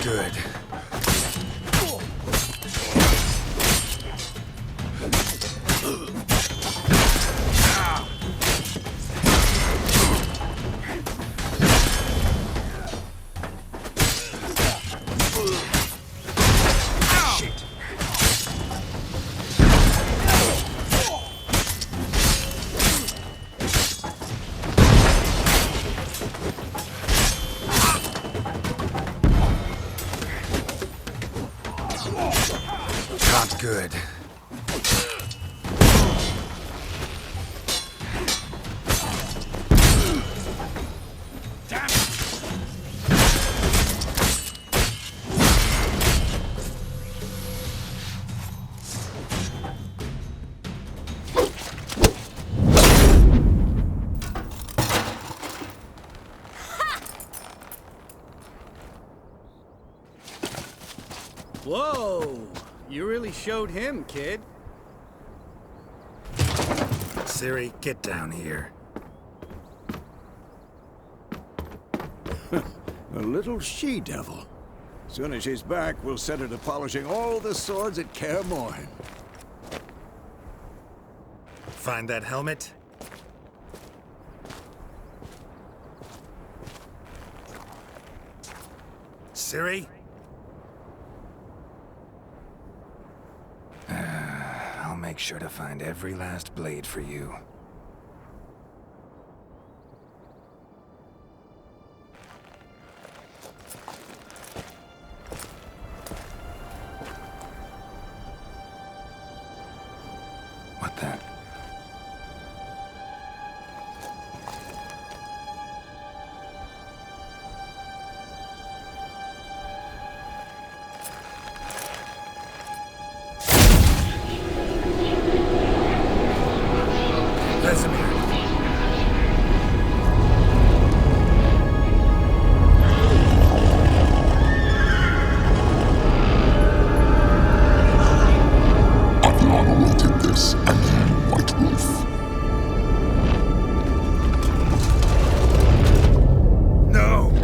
good. Not good. Whoa! You really showed him, kid. Ciri, get down here. A little she-devil. Soon as she's back, we'll set her to polishing all the swords at Kaer Morhen. Find that helmet? Ciri? I'll make sure to find every last blade for you. What the? Versamir. Aldeana will take this, and then White Wolf. No!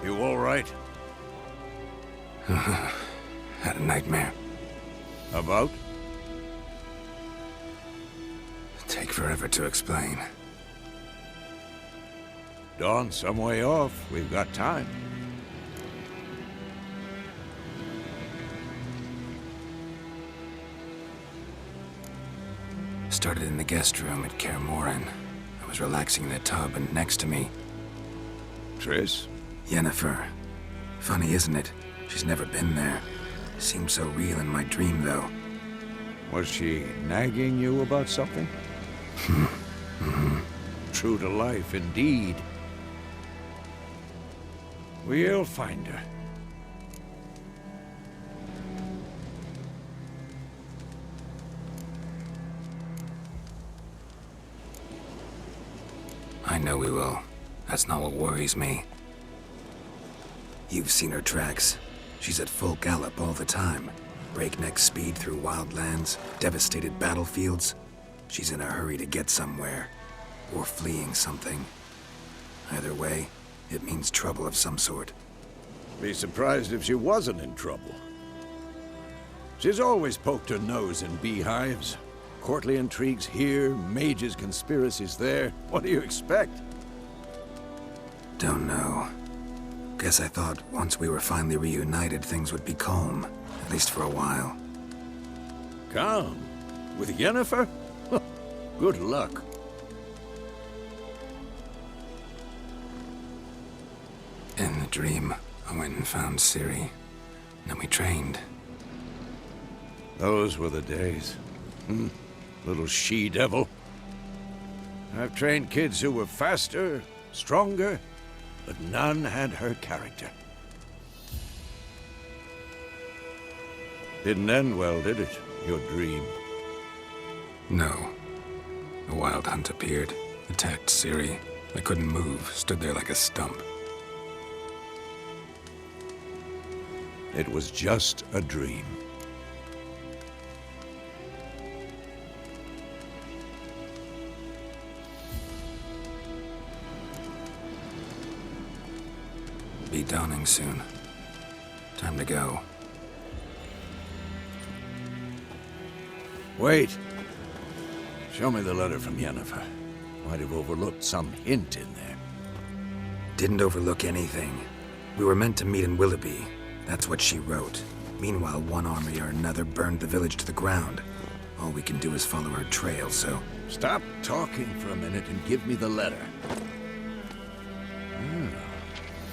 You all right? Had a nightmare. About? Take forever to explain. Dawn's some way off. We've got time. Started in the guest room at Kaer Morhen. I was relaxing in a tub, and next to me, Triss? Yennefer. Funny, isn't it? She's never been there. Seemed so real in my dream, though. Was she nagging you about something? True to life, indeed. We'll find her. I know we will. That's not what worries me. You've seen her tracks. She's at full gallop all the time. Breakneck speed through wild lands, devastated battlefields. She's in a hurry to get somewhere. Or fleeing something. Either way, it means trouble of some sort. Be surprised if she wasn't in trouble. She's always poked her nose in beehives. Courtly intrigues here, mages' conspiracies there. What do you expect? Don't know. Guess I thought once we were finally reunited, things would be calm. At least for a while. Calm? With Yennefer? Good luck. In the dream, I went and found Ciri. Then we trained. Those were the days. Little she-devil. I've trained kids who were faster, stronger, but none had her character. Didn't end well, did it? Your dream. No. A wild hunt appeared, attacked Ciri. I couldn't move, stood there like a stump. It was just a dream. Be dawning soon. Time to go. Wait. Show me the letter from Yennefer. Might have overlooked some hint in there. Didn't overlook anything. We were meant to meet in Willoughby. That's what she wrote. Meanwhile, one army or another burned the village to the ground. All we can do is follow her trail, so... Stop talking for a minute and give me the letter.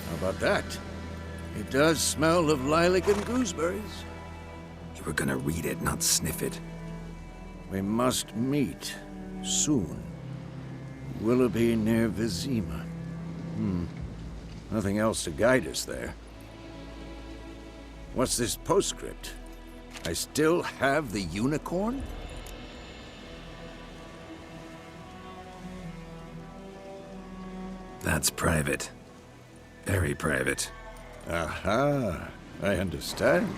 How about that? It does smell of lilac and gooseberries. You were gonna read it, not sniff it. We must meet. Soon. Willoughby near Vizima. Nothing else to guide us there. What's this postscript? I still have the unicorn? That's private. Very private. Aha, I understand.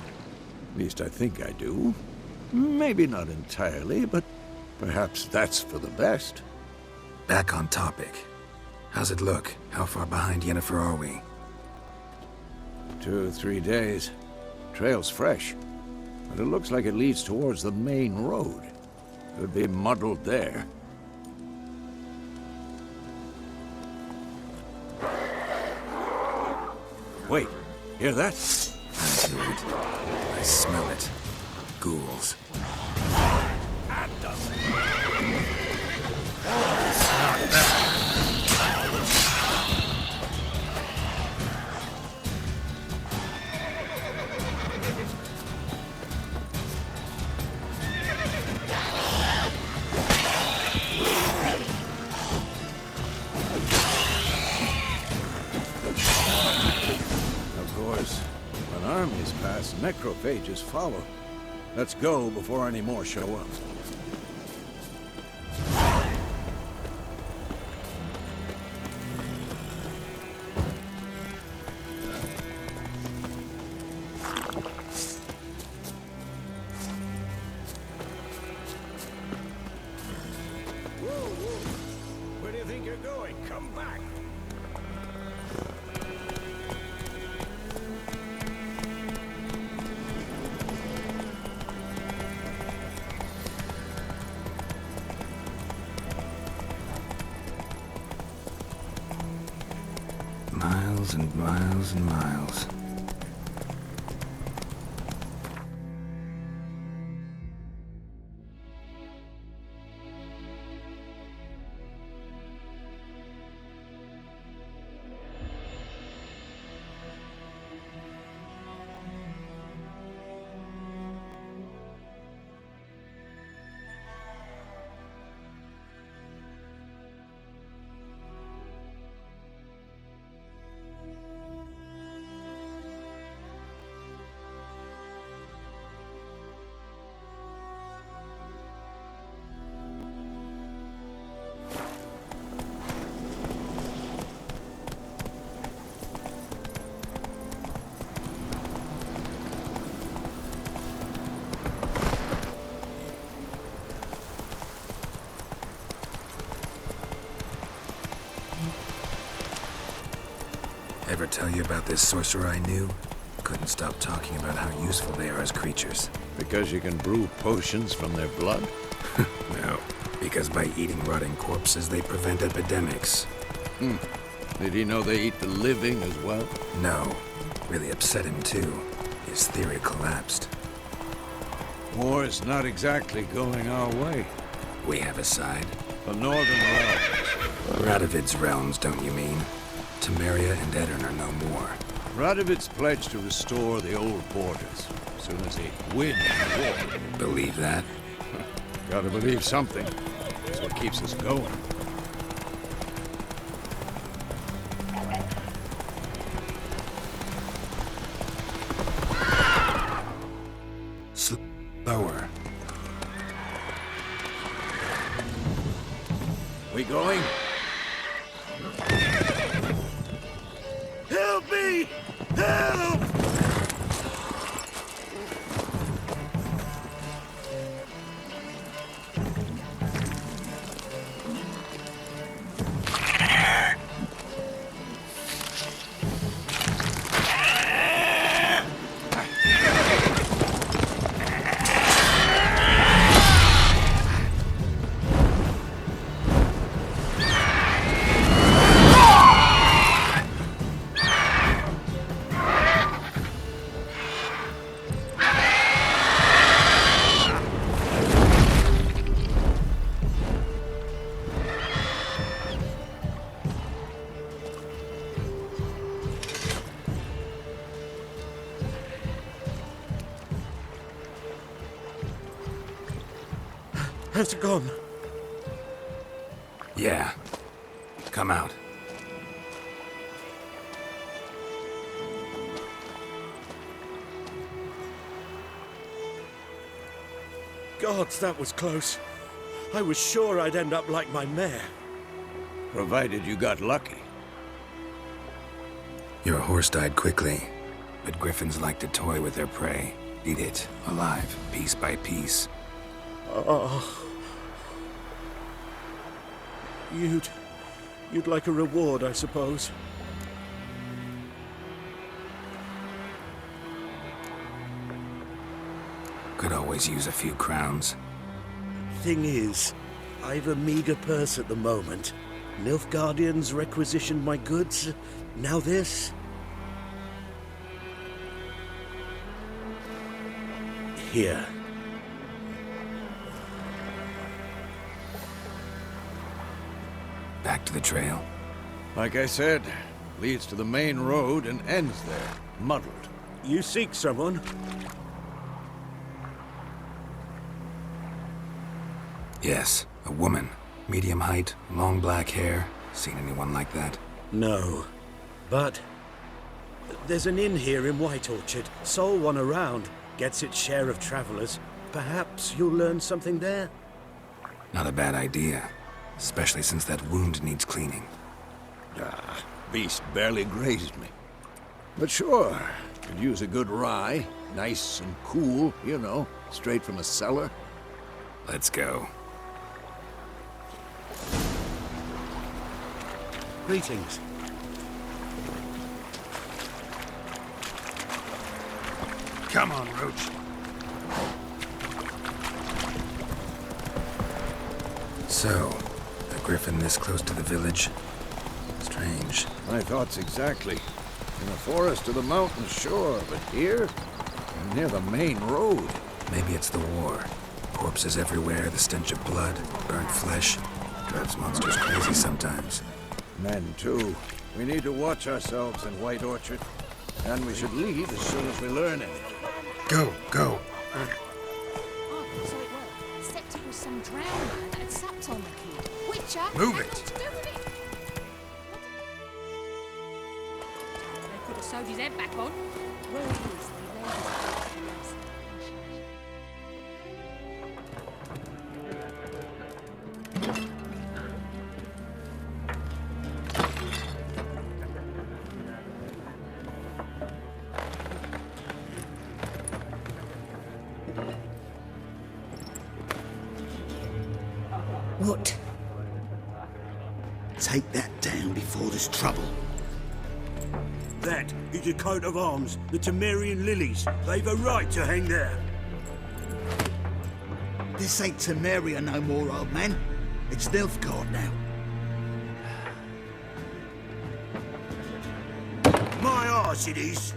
At least I think I do. Maybe not entirely, but perhaps that's for the best. Back on topic. How's it look? How far behind Yennefer are we? 2 or 3 days. Trail's fresh, but it looks like it leads towards the main road. Could be muddled there. Wait, hear that? I hear it. I smell it. Ghouls. That does it. Of course, when armies pass, necrophages follow. Let's go before any more show up. Where do you think you're going? Come back! Miles and miles and miles. Ever tell you about this sorcerer I knew? Couldn't stop talking about how useful they are as creatures. Because you can brew potions from their blood? No, because by eating rotting corpses, they prevent epidemics. Did he know they eat the living as well? No, really upset him too. His theory collapsed. War's not exactly going our way. We have a side. The northern realms. Radovid's realms, don't you mean? Temeria and Edirn are no more. Radovid's pledged to restore the old borders as soon as they win the war. Believe that? Gotta believe something. That's what keeps us going. Help me! Help! Has it gone? Yeah. Come out. Gods, that was close. I was sure I'd end up like my mare. Provided you got lucky. Your horse died quickly, but griffins like to toy with their prey. Eat it, alive, piece by piece. Oh. You'd like a reward, I suppose. Could always use a few crowns. Thing is, I've a meager purse at the moment. Nilfgaardians requisitioned my goods. Now this. Here. Back to the trail. Like I said, leads to the main road and ends there, muddled. You seek someone? Yes, a woman. Medium height, long black hair. Seen anyone like that? No. But there's an inn here in White Orchard. Sole one around. Gets its share of travelers. Perhaps you'll learn something there? Not a bad idea. Especially since that wound needs cleaning. Ah, beast barely grazed me. But sure, could use a good rye. Nice and cool, you know, straight from a cellar. Let's go. Greetings. Come on, Roach. So, a griffin this close to the village? Strange. My thoughts exactly. In the forest or the mountains, sure, but here? Near the main road. Maybe it's the war. Corpses everywhere, the stench of blood, burnt flesh. Drives monsters crazy sometimes. Men, too. We need to watch ourselves in White Orchard. And we should leave as soon as we learn anything. Go, go. Oh, so it was. Except it was some drowned man that had supped on the kid. Witcher! Move had it. nothing to do with it. They could have sewed his head back on. Where it is, they laid it. What? Take that down before there's trouble. That is a coat of arms, the Temerian lilies. They've a right to hang there. This ain't Temeria no more, old man. It's Nilfgaard now. My arse it is.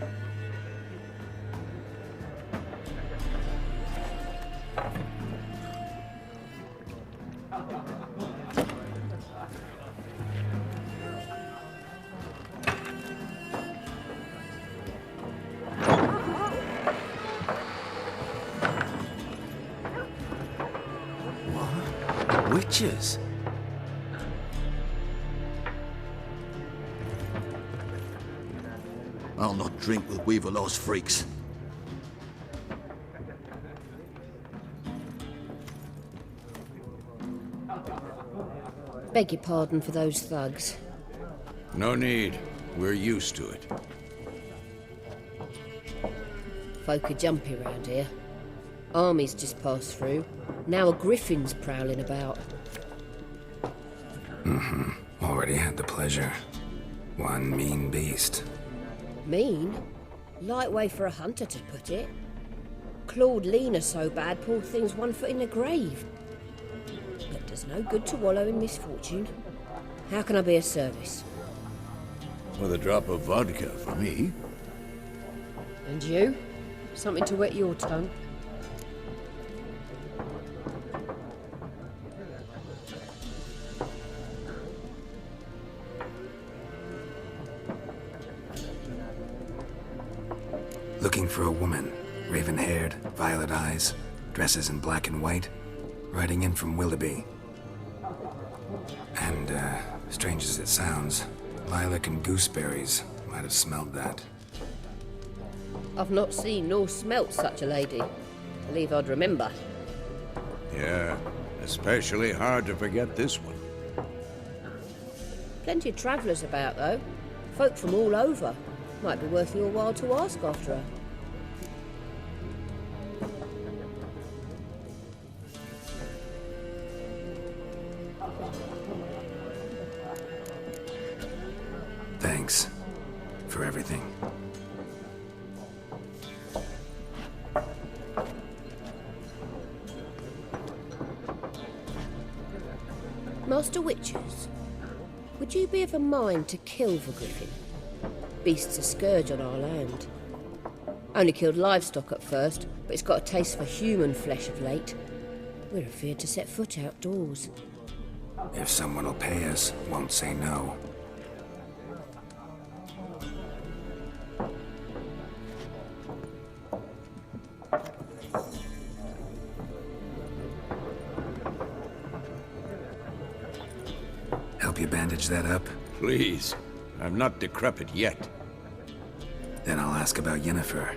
Witches? I'll not drink with Weaverlaw's freaks. Beg your pardon for those thugs. No need. We're used to it. Folk are jumpy round here. Armies just passed through. Now a griffin's prowling about. Already had the pleasure. One mean beast. Mean? Light way for a hunter to put it. Clawed Lena so bad, poor thing's 1 foot in the grave. But does no good to wallow in misfortune. How can I be of service? With a drop of vodka for me. And you? Something to wet your tongue? Looking for a woman. Raven-haired, violet eyes, dresses in black and white. Riding in from Willoughby. And, strange as it sounds, lilac and gooseberries might have smelled that. I've not seen nor smelt such a lady. Believe I'd remember. Yeah, especially hard to forget this one. Plenty of travellers about, though. Folk from all over. Might be worth your while to ask after her. Thanks for everything. Master Witchers, would you be of a mind to kill the griffin? Beast's a scourge on our land. Only killed livestock at first, but it's got a taste for human flesh of late. We're afeard to set foot outdoors. If someone will pay us, won't say no. Help you bandage that up? Please. I'm not decrepit yet. Then I'll ask about Yennefer.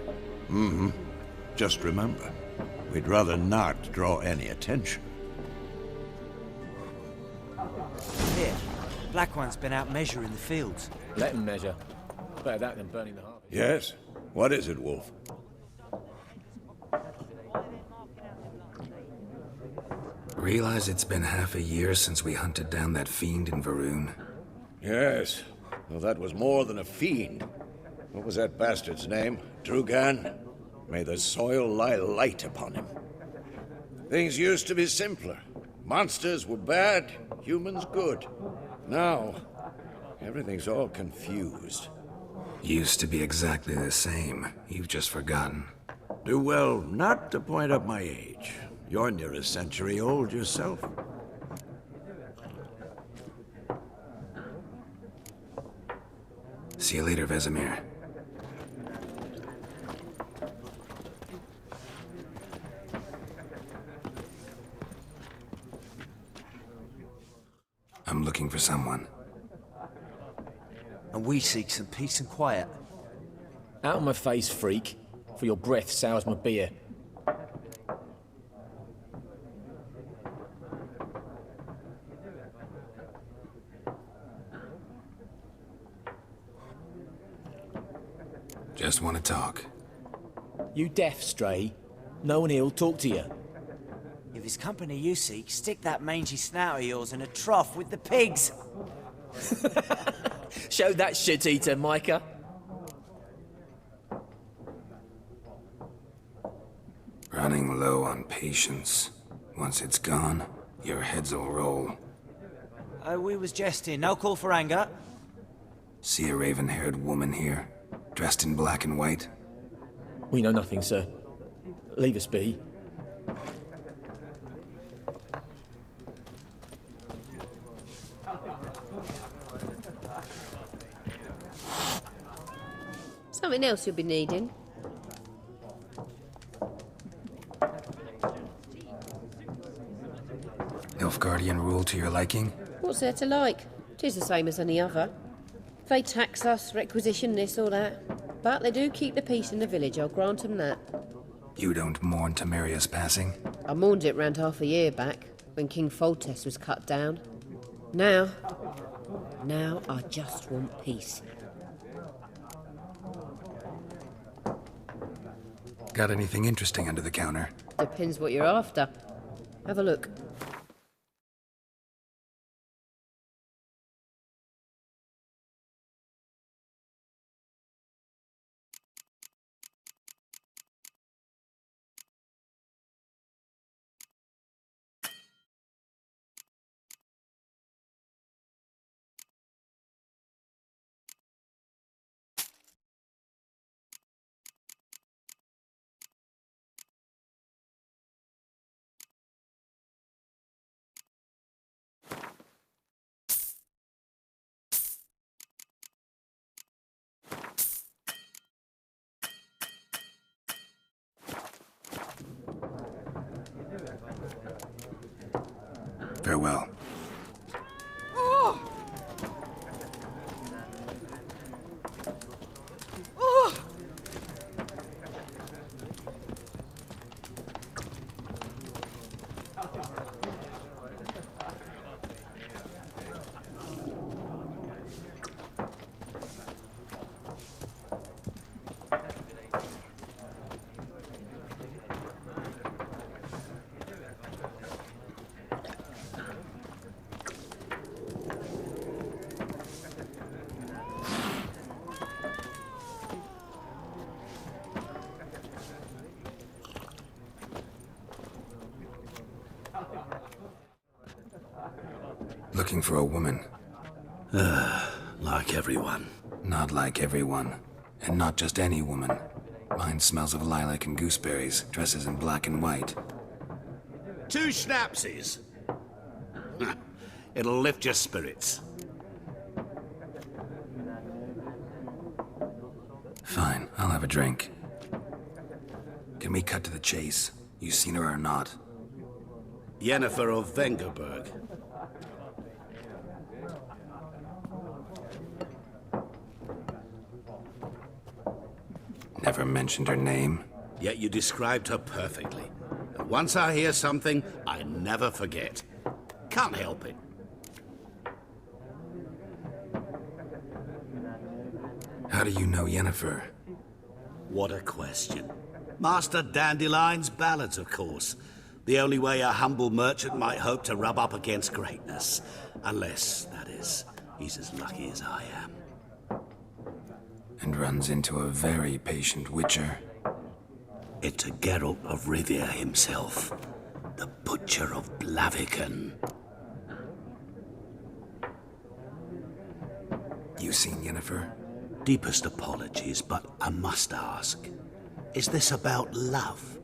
Just remember, we'd rather not draw any attention. Here, Black One's been out measuring the fields. Let him measure. Better that than burning the harvest. Yes? What is it, Wolf? Realize it's been half a year since we hunted down that fiend in Varun? Yes. Well, that was more than a fiend. What was that bastard's name? Drugan? May the soil lie light upon him. Things used to be simpler. Monsters were bad, humans good. Now, everything's all confused. Used to be exactly the same. You've just forgotten. Do well not to point up my age. You're near a century old yourself. See you later, Versamir. I'm looking for someone. And we seek some peace and quiet. Out of my face, freak. For your breath sours my beer. Just want to talk. You deaf, stray? No one here'll talk to you. If it's company you seek, stick that mangy snout of yours in a trough with the pigs. Show that shit-eater, Micah. Running low on patience. Once it's gone, your heads'll roll. We was jesting, no call for anger. See a raven-haired woman here, dressed in black and white? We know nothing, sir. Leave us be. Something else you'll be needing. Nilfgaardian rule to your liking? What's there to like? 'Tis the same as any other. They tax us, requisition this or that. But they do keep the peace in the village, I'll grant 'em that. You don't mourn Temeria's passing? I mourned it round half a year back, when King Foltest was cut down. Now, Now I just want peace. Got anything interesting under the counter? Depends what you're after. Have a look. Farewell. Looking for a woman. Like everyone. Not like everyone. And not just any woman. Mine smells of lilac and gooseberries, dresses in black and white. 2 schnapsies. It'll lift your spirits. Fine, I'll have a drink. Can we cut to the chase? You seen her or not? Yennefer of Vengerberg. Never mentioned her name. Yet you described her perfectly. And once I hear something, I never forget. Can't help it. How do you know Yennefer? What a question. Master Dandelion's ballads, of course. The only way a humble merchant might hope to rub up against greatness. Unless, that is, he's as lucky as I am. And runs into a very patient witcher. It's a Geralt of Rivia himself. The Butcher of Blaviken. You seen Yennefer? Deepest apologies, but I must ask. Is this about love?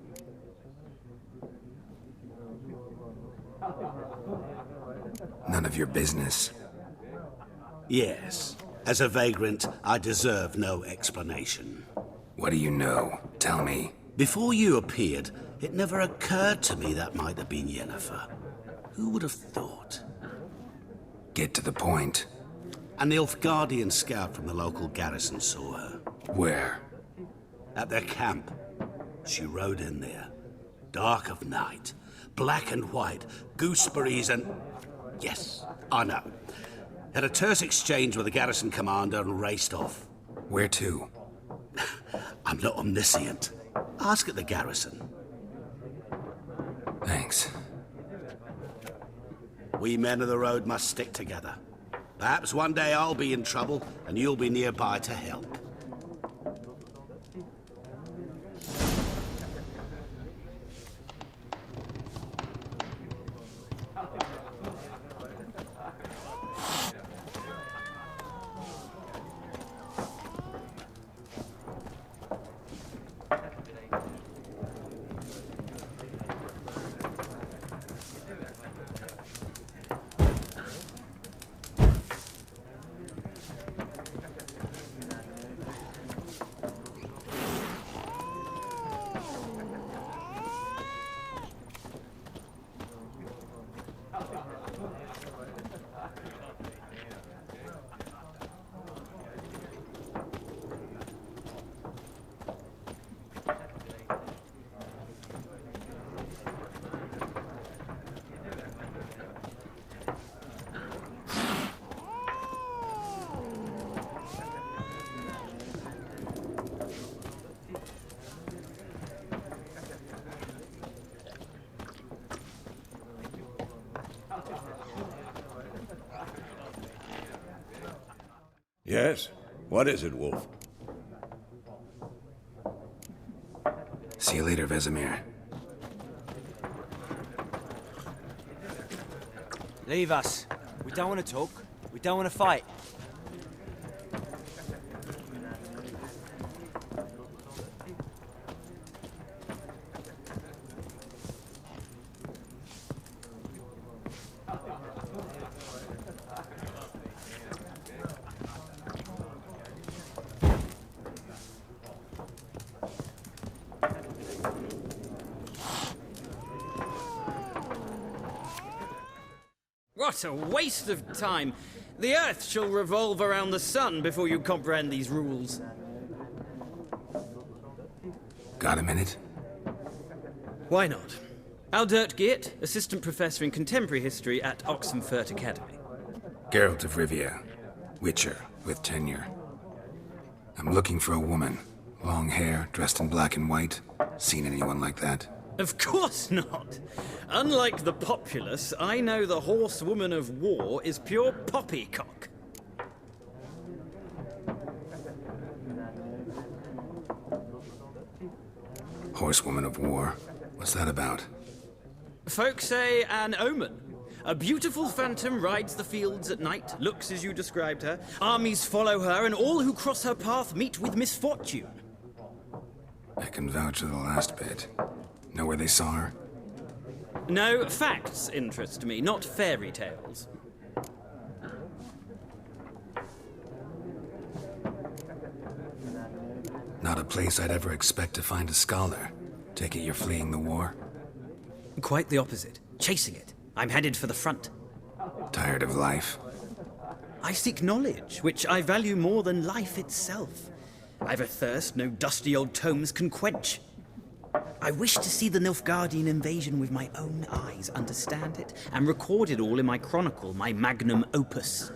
None of your business. Yes. As a vagrant, I deserve no explanation. What do you know? Tell me. Before you appeared, it never occurred to me that might have been Yennefer. Who would have thought? Get to the point. A Nilfgaardian scout from the local garrison saw her. Where? At their camp. She rode in there. Dark of night. Black and white. Gooseberries and... Yes, I know. Had a terse exchange with the garrison commander and raced off. Where to? I'm not omniscient. Ask at the garrison. Thanks. We men of the road must stick together. Perhaps one day I'll be in trouble and you'll be nearby to help. Yes? What is it, Wolf? See you later, Vesamir. Leave us. We don't want to talk. We don't want to fight. What a waste of time! The Earth shall revolve around the sun before you comprehend these rules. Got a minute? Why not? Aldert Geert, Assistant Professor in Contemporary History at Oxenfurt Academy. Geralt of Rivia, Witcher, with tenure. I'm looking for a woman. Long hair, dressed in black and white. Seen anyone like that? Of course not! Unlike the populace, I know the horsewoman of war is pure poppycock. Horsewoman of war? What's that about? Folk say an omen. A beautiful phantom rides the fields at night, looks as you described her. Armies follow her, and all who cross her path meet with misfortune. I can vouch for the last bit. Know where they saw her? No, facts interest me, not fairy tales. Not a place I'd ever expect to find a scholar. Take it you're fleeing the war? Quite the opposite. Chasing it. I'm headed for the front. Tired of life? I seek knowledge, which I value more than life itself. I've a thirst no dusty old tomes can quench. I wish to see the Nilfgaardian invasion with my own eyes, understand it, and record it all in my chronicle, my magnum opus.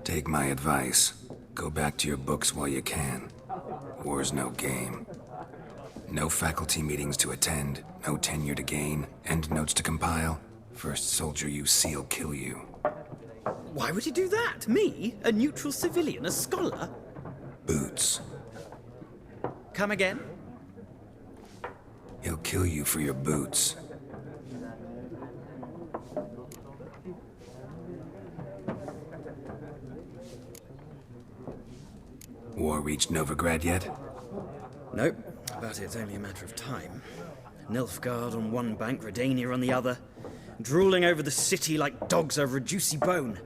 Take my advice. Go back to your books while you can. War's no game. No faculty meetings to attend, no tenure to gain, endnotes to compile. First soldier you see'll kill you. Why would he do that? Me? A neutral civilian? A scholar? Boots. Come again? He'll kill you for your boots. War reached Novigrad yet? Nope, but it's only a matter of time. Nilfgaard on one bank, Redania on the other, drooling over the city like dogs over a juicy bone.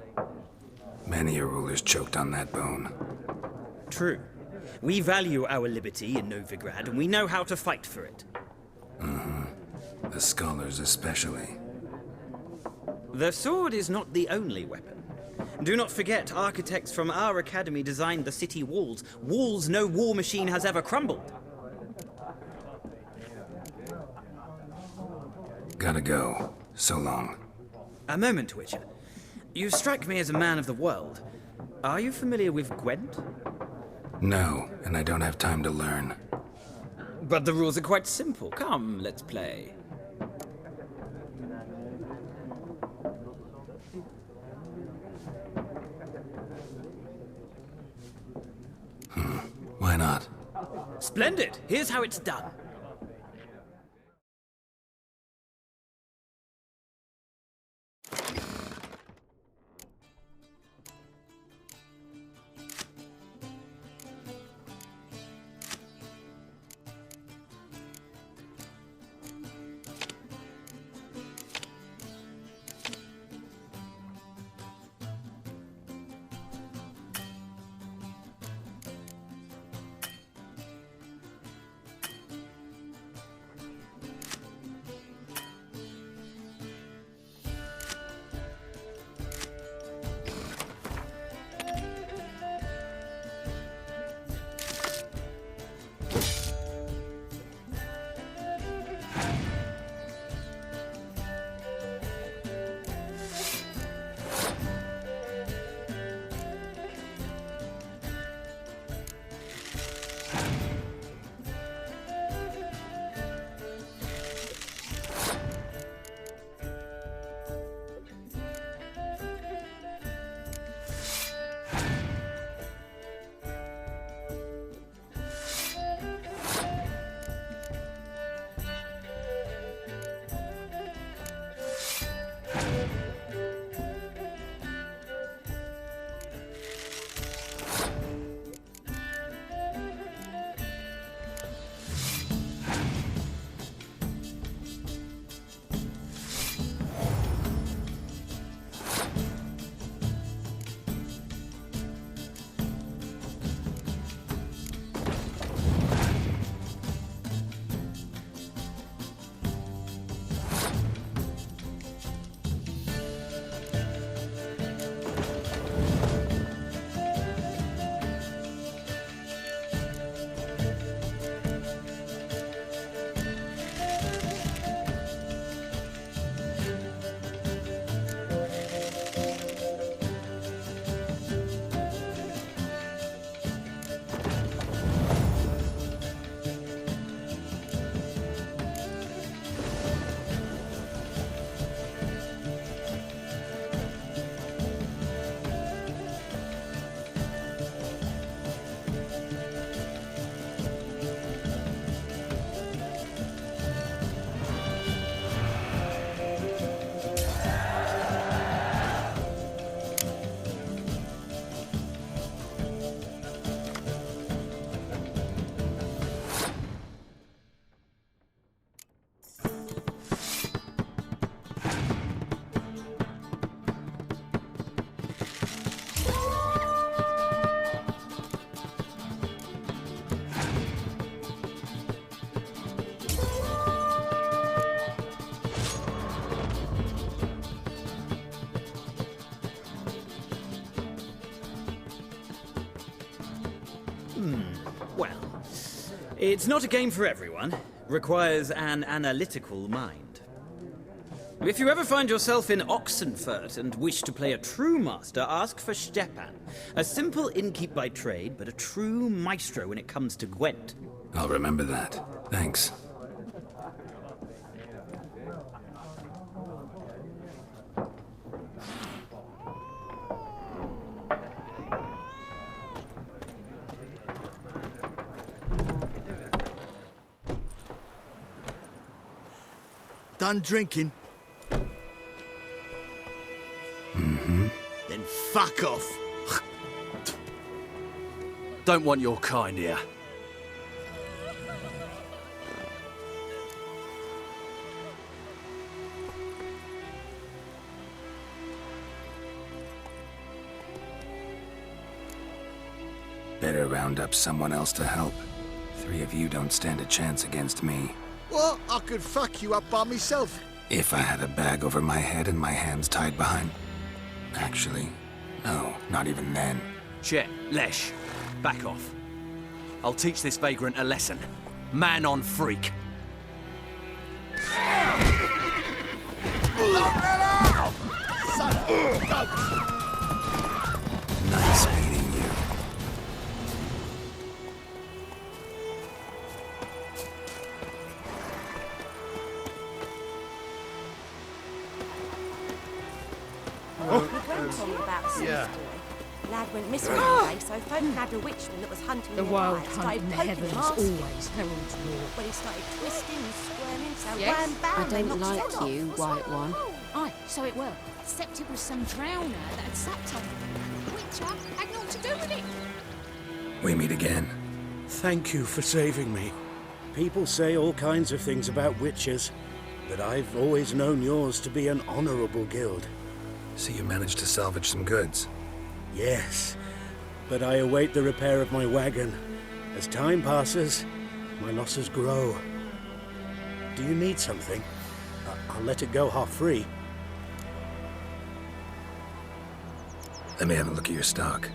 Many a ruler's choked on that bone. True. We value our liberty in Novigrad, and we know how to fight for it. Mm-hmm. The scholars especially. The sword is not the only weapon. Do not forget, architects from our academy designed the city walls. Walls no war machine has ever crumbled. Gotta go. So long. A moment, Witcher. You strike me as a man of the world. Are you familiar with Gwent? No, and I don't have time to learn. But the rules are quite simple. Come, let's play. Why not? Splendid! Here's how it's done. It's not a game for everyone. Requires an analytical mind. If you ever find yourself in Oxenfurt and wish to play a true master, ask for Stepan. A simple innkeep by trade, but a true maestro when it comes to Gwent. I'll remember that. Thanks. Done drinking? Mm-hmm. Then fuck off. Don't want your kind here. Better round up someone else to help. 3 of you don't stand a chance against me. Well, I could fuck you up by myself. If I had a bag over my head and my hands tied behind... Actually, no, not even then. Chet, Lesh, back off. I'll teach this vagrant a lesson. Man on freak. Nice meeting you. Graham told me about a silly story. Lad went missing one day, so folk nabbed a witchman that was hunting The nearby. wild Started hunt in the poking heavens past him. always heralds war. When he started twisting and squirming, so Yes? wham bam, I they don't knocked his head like off. you, White One. Aye, so it were. Except it was some drowner that had supped on him. Witcher had naught to do with it. We meet again. Thank you for saving me. People say all kinds of things about witches, but I've always known yours to be an honorable guild. So you managed to salvage some goods? Yes, but I await the repair of my wagon. As time passes, my losses grow. Do you need something? I'll let it go half-free. Let me have a look at your stock.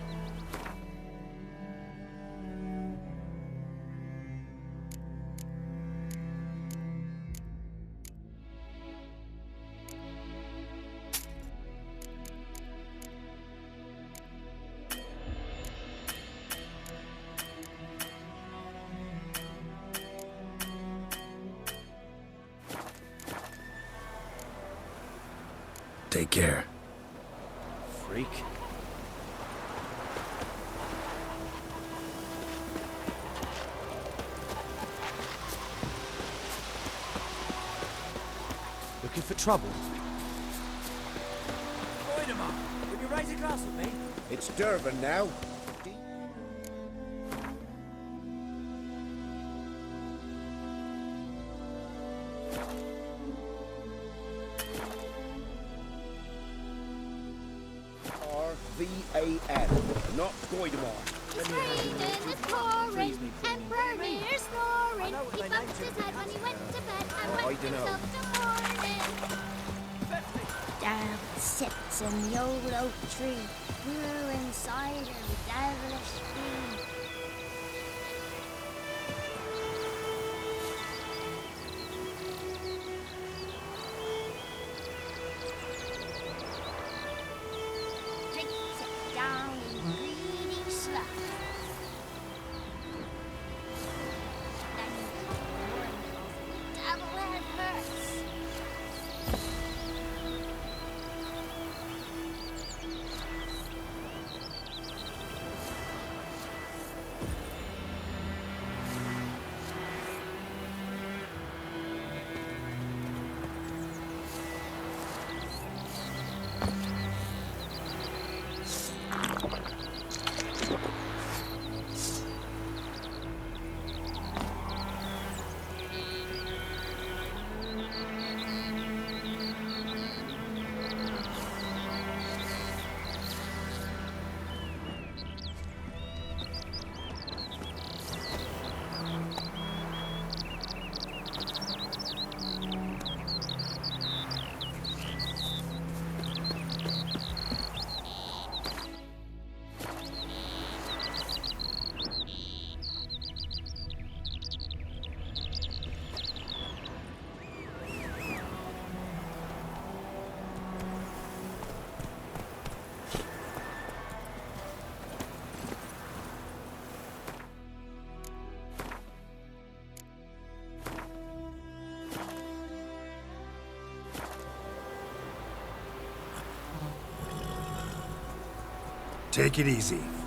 Take care. Freak. Looking for trouble? Would you raise a glass with me? It's Durban now. R-V-A-N, not Goidemar. It's raining, it's pouring, and Bernier's snoring. He bumped his head when he went to bed and went himself to morning. Down sits in the old oak tree, grew inside a devilish bee. Drinks it down in greedy sloth. Then the horn of double-head hurts. Take it easy.